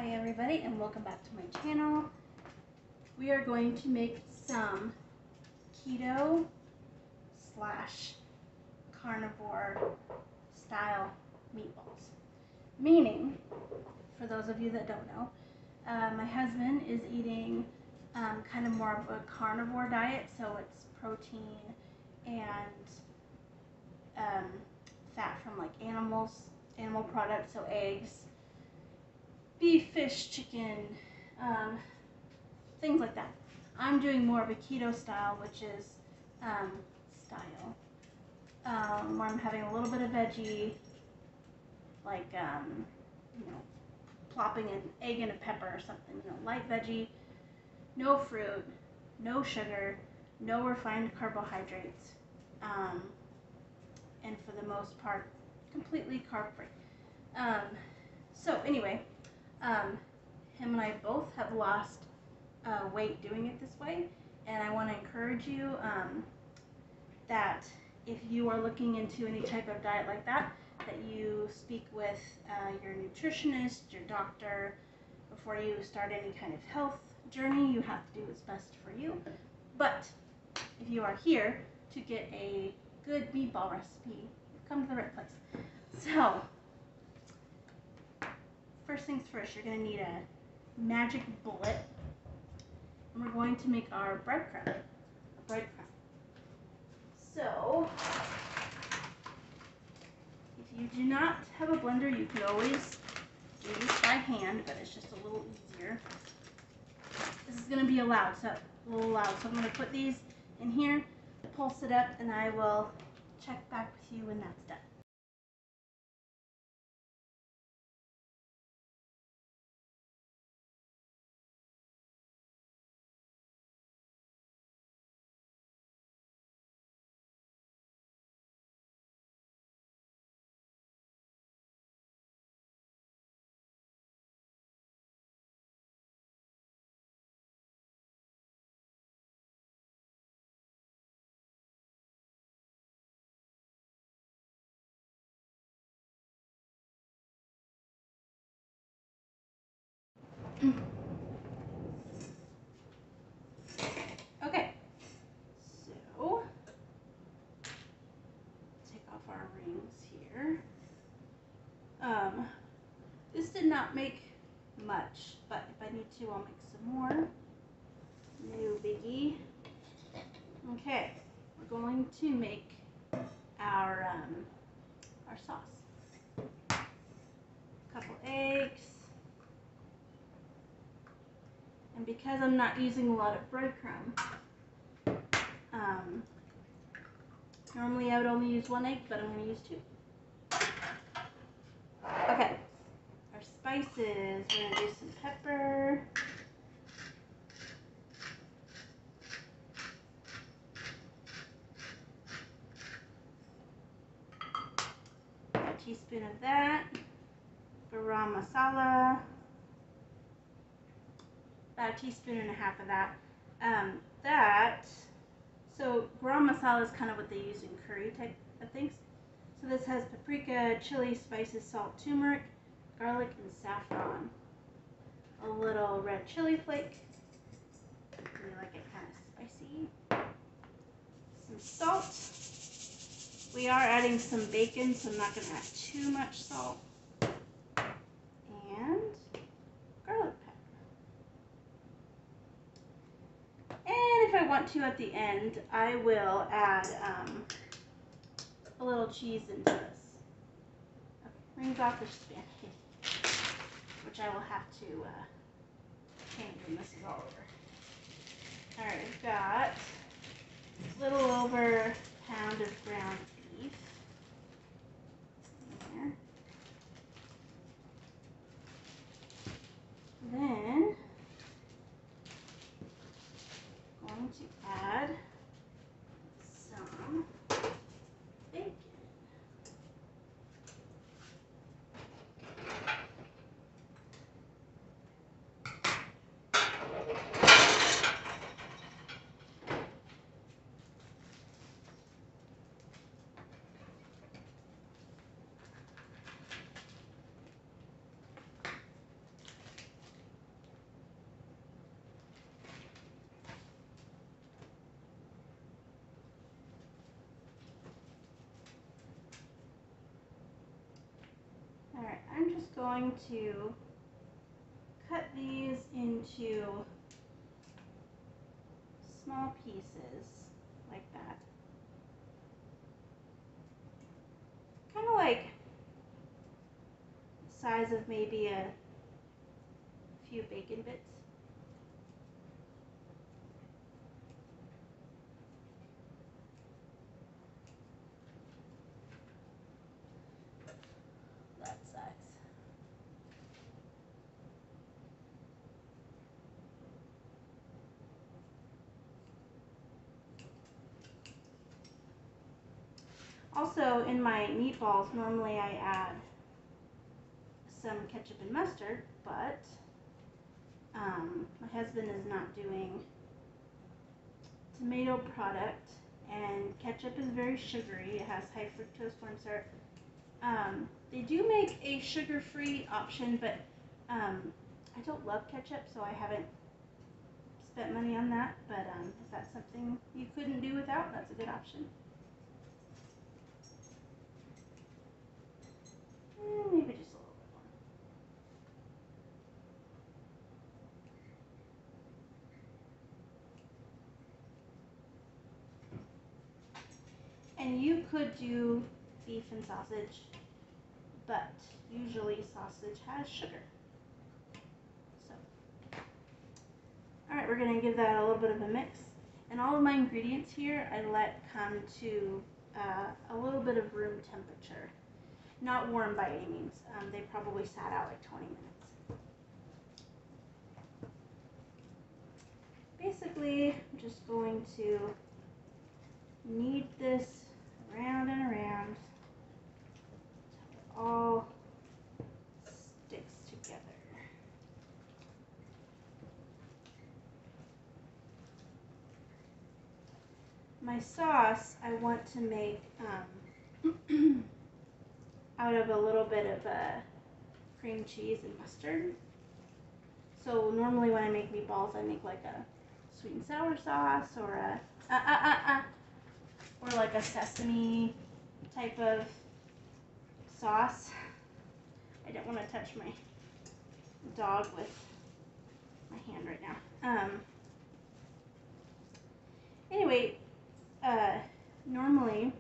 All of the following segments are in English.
Hi everybody and welcome back to my channel. We are going to make some keto slash carnivore style meatballs. Meaning, for those of you that don't know, my husband is eating kind of more of a carnivore diet, so it's protein and fat from like animal products, so eggs, beef, fish, chicken, things like that. I'm doing more of a keto style, which is where I'm having a little bit of veggie, like plopping an egg and a pepper or something. Light veggie, no fruit, no sugar, no refined carbohydrates, and for the most part, completely carb-free. So anyway. Him and I both have lost weight doing it this way, and I want to encourage you that if you are looking into any type of diet like that, that you speak with your nutritionist, your doctor, before you start any kind of health journey. You have to do what's best for you. But if you are here to get a good meatball recipe, you've come to the right place. So, first things first, you're going to need a magic bullet, and we're going to make our breadcrumb. So, if you do not have a blender, you could always do this by hand, but it's just a little easier. This is going to be a little loud, so I'm going to put these in here, pulse it up, and I will check back with you when that's done. Okay, so take off our rings here. This did not make much, but if I need to, I'll make some more. No biggie. Okay, we're going to make our sauce. A couple eggs. And because I'm not using a lot of breadcrumb, normally I would only use one egg, but I'm going to use two. Okay, our spices, we're going to do some pepper, a teaspoon of that, Garam masala, about a teaspoon and a half of that. So Garam masala is kind of what they use in curry type of things. So this has paprika, chili, spices, salt, turmeric, garlic, and saffron. A little red chili flake. We like it kind of spicy. Some salt. We are adding some bacon, so I'm not going to add too much salt. And garlic pepper. And if I want to at the end, I will add a little cheese into this. Okay, rings off the spaghetti, which I will have to change when this is all over. Alright, we've got a little over a pound of ground beef in there. Then I'm going to add some bacon. Alright, I'm just going to cut these into small pieces like that. Kind of like the size of maybe a few bacon bits. That size. Also, in my meatballs, normally I add some ketchup and mustard, but my husband is not doing tomato product, and ketchup is very sugary. It has high fructose corn syrup. They do make a sugar-free option, but I don't love ketchup, so I haven't spent money on that. But if that's something you couldn't do without, that's a good option. Maybe just a little bit more. And you could do beef and sausage, but usually sausage has sugar. So, alright, we're going to give that a little bit of a mix. And all of my ingredients here I let come to a little bit of room temperature. Not warm by any means. They probably sat out like 20 minutes. Basically, I'm just going to knead this around and around until it all sticks together. My sauce I want to make out of a little bit of cream cheese and mustard. So normally when I make meatballs, I make like a sweet and sour sauce or or like a sesame type of sauce. I don't want to touch my dog with my hand right now. Anyway, normally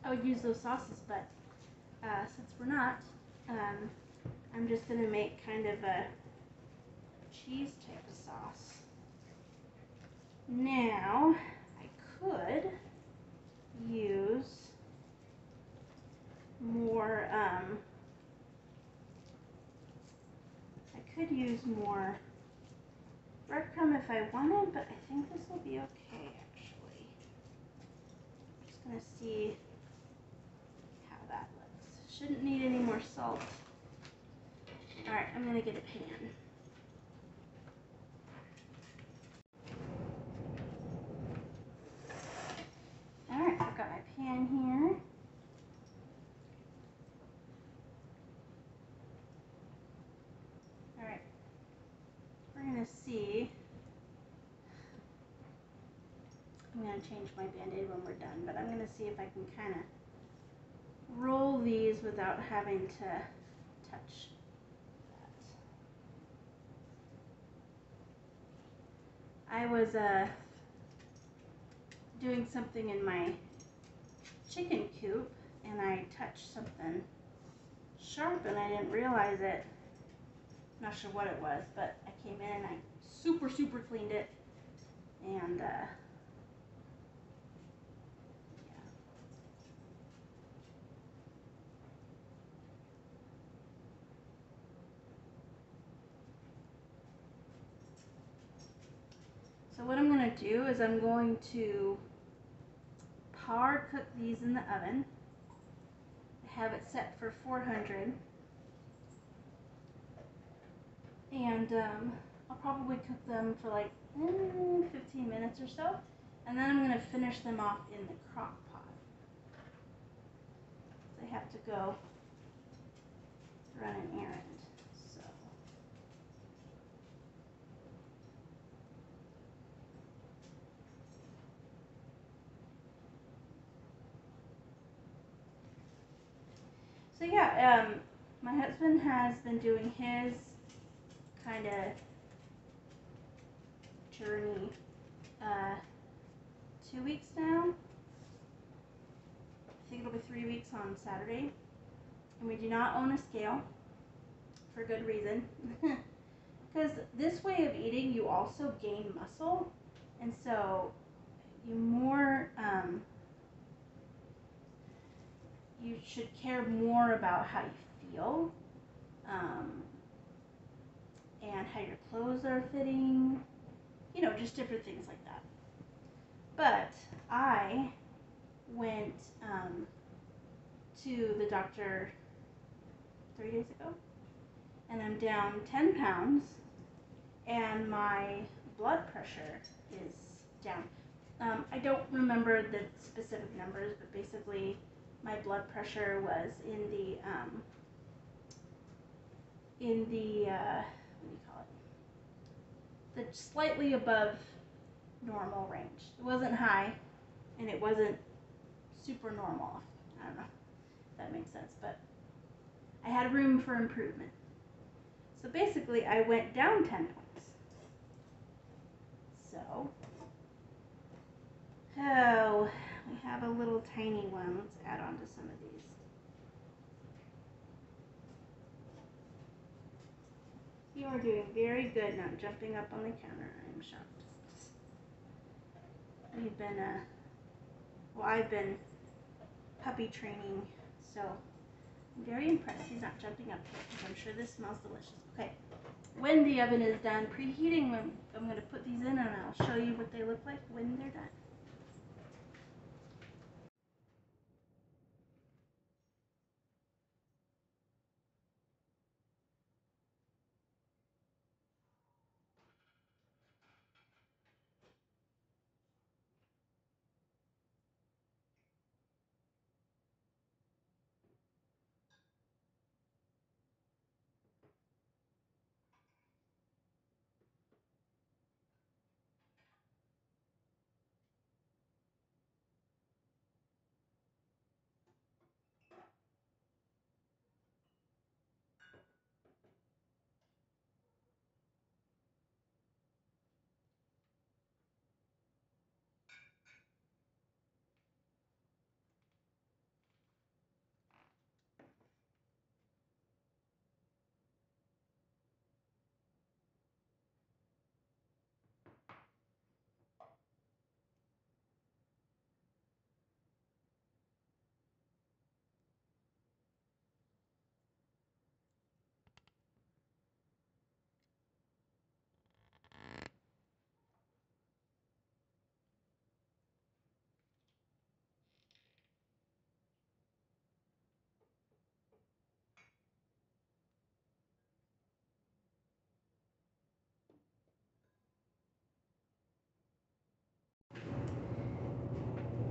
I would use those sauces, but since we're not, I'm just going to make kind of a cheese type of sauce. Now, I could use more, breadcrumb if I wanted, but I think this will be okay, actually. I'm just going to see how that looks. Shouldn't need any more salt. Alright, I'm going to get a pan. Alright, I've got my pan here. Alright, we're going to see. I'm going to change my Band-Aid when we're done, but I'm going to see if I can kind of roll these without having to touch that. I was doing something in my chicken coop and I touched something sharp and I didn't realize it. Not sure what it was, but I came in and I super cleaned it, and yeah. So what I'm going to do is I'm going to par cook these in the oven. I have it set for 400. And I'll probably cook them for like 15 minutes or so. And then I'm going to finish them off in the crock pot. I have to go run an errand. So yeah, my husband has been doing his kind of journey 2 weeks now. I think it'll be 3 weeks on Saturday. And we do not own a scale for good reason. Because this way of eating, you also gain muscle. And so you should care more about how you feel, and how your clothes are fitting, just different things like that. But I went to the doctor 3 days ago, and I'm down 10 pounds, and my blood pressure is down. I don't remember the specific numbers, but basically my blood pressure was in the what do you call it? The slightly above normal range. It wasn't high, and it wasn't super normal. I don't know if that makes sense, but I had room for improvement. So basically, I went down 10 points. So, we have a little tiny one. Let's add on to some of these. You are doing very good, not jumping up on the counter. I am shocked. We've been, I've been puppy training, so I'm very impressed. He's not jumping up here because I'm sure this smells delicious. Okay, when the oven is done preheating, I'm going to put these in and I'll show you what they look like when they're done.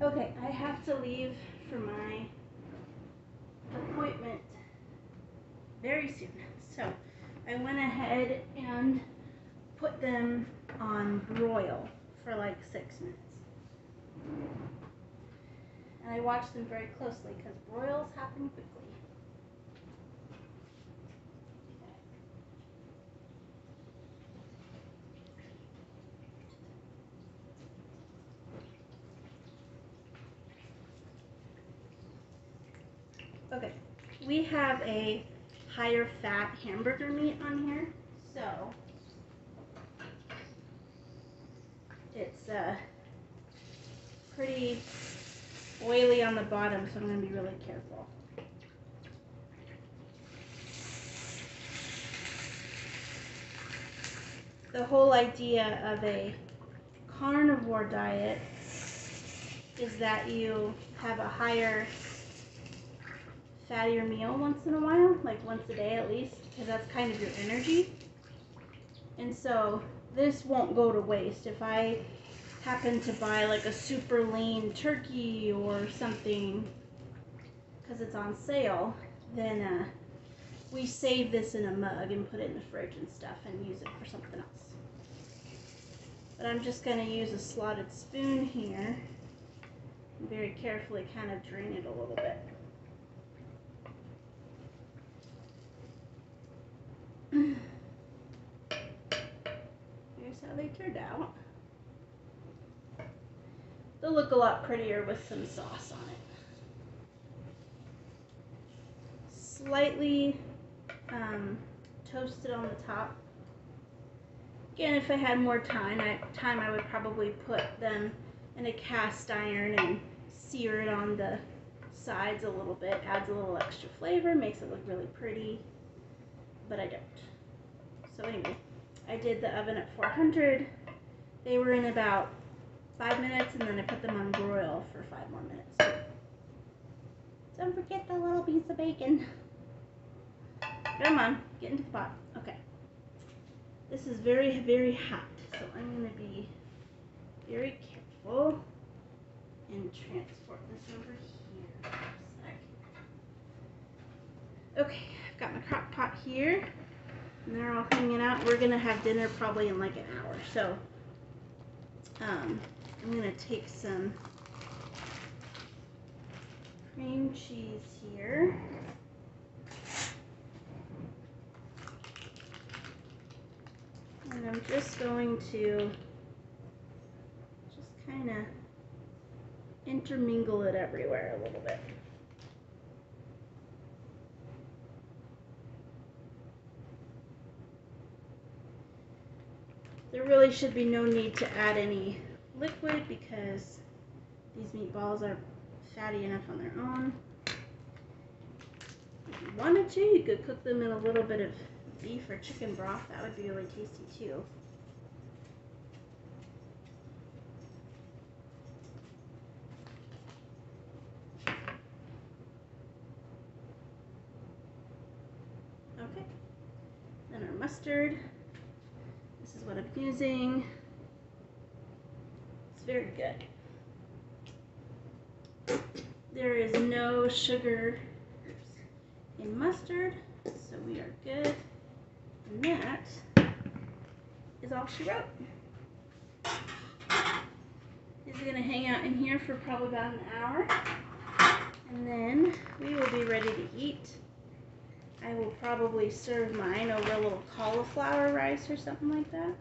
Okay, I have to leave for my appointment very soon. So I went ahead and put them on broil for like 6 minutes. And I watched them very closely because broils happen quickly. Okay, we have a higher fat hamburger meat on here, so it's pretty oily on the bottom, so I'm going to be really careful. The whole idea of a carnivore diet is that you have a higher fattier meal once in a while, like once a day at least, because that's kind of your energy. And so this won't go to waste. If I happen to buy like a super lean turkey or something because it's on sale, then we save this in a mug and put it in the fridge and stuff and use it for something else. But I'm just going to use a slotted spoon here and very carefully kind of drain it a little bit. they turned out. They'll look a lot prettier with some sauce on it. Slightly toasted on the top. Again, if I had more time, I would probably put them in a cast iron and sear it on the sides a little bit. Adds a little extra flavor, makes it look really pretty, but I don't. So anyway, I did the oven at 400. They were in about 5 minutes, and then I put them on broil for 5 more minutes. Don't forget the little piece of bacon. Come on, get into the pot. Okay. This is very, very hot, so I'm going to be very careful and transport this over here for a sec. Okay, I've got my crock pot here, and they're all hanging out. We're going to have dinner probably in like an hour, so I'm going to take some cream cheese here. And I'm just going to just kind of intermingle it everywhere a little bit. There really should be no need to add any liquid because these meatballs are fatty enough on their own. If you wanted to, you could cook them in a little bit of beef or chicken broth. That would be really tasty too. Okay, then our mustard. This is what I'm using. It's very good. There is no sugar in mustard, so we are good. And that is all she wrote. These are going to hang out in here for probably about an hour. And then we will be ready to eat. I will probably serve mine over a little cauliflower rice or something like that.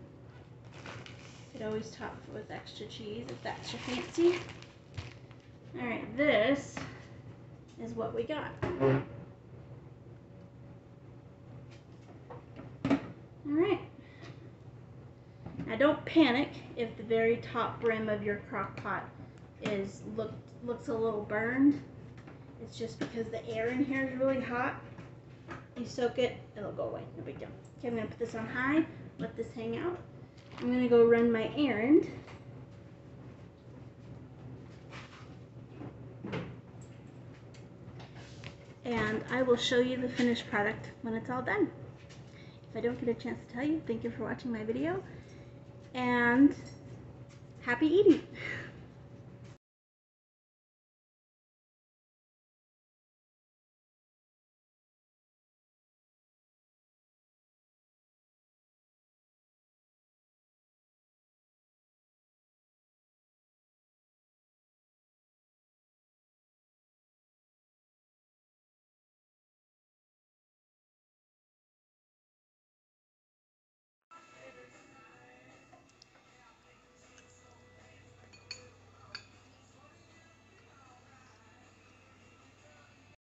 Could always top it with extra cheese if that's your fancy. Alright, this is what we got. Alright. Now don't panic if the very top rim of your crock pot looks a little burned. It's just because the air in here is really hot. You soak it, it'll go away. No big deal. Okay, I'm going to put this on high, let this hang out. I'm going to go run my errand. And I will show you the finished product when it's all done. If I don't get a chance to tell you, thank you for watching my video, and happy eating!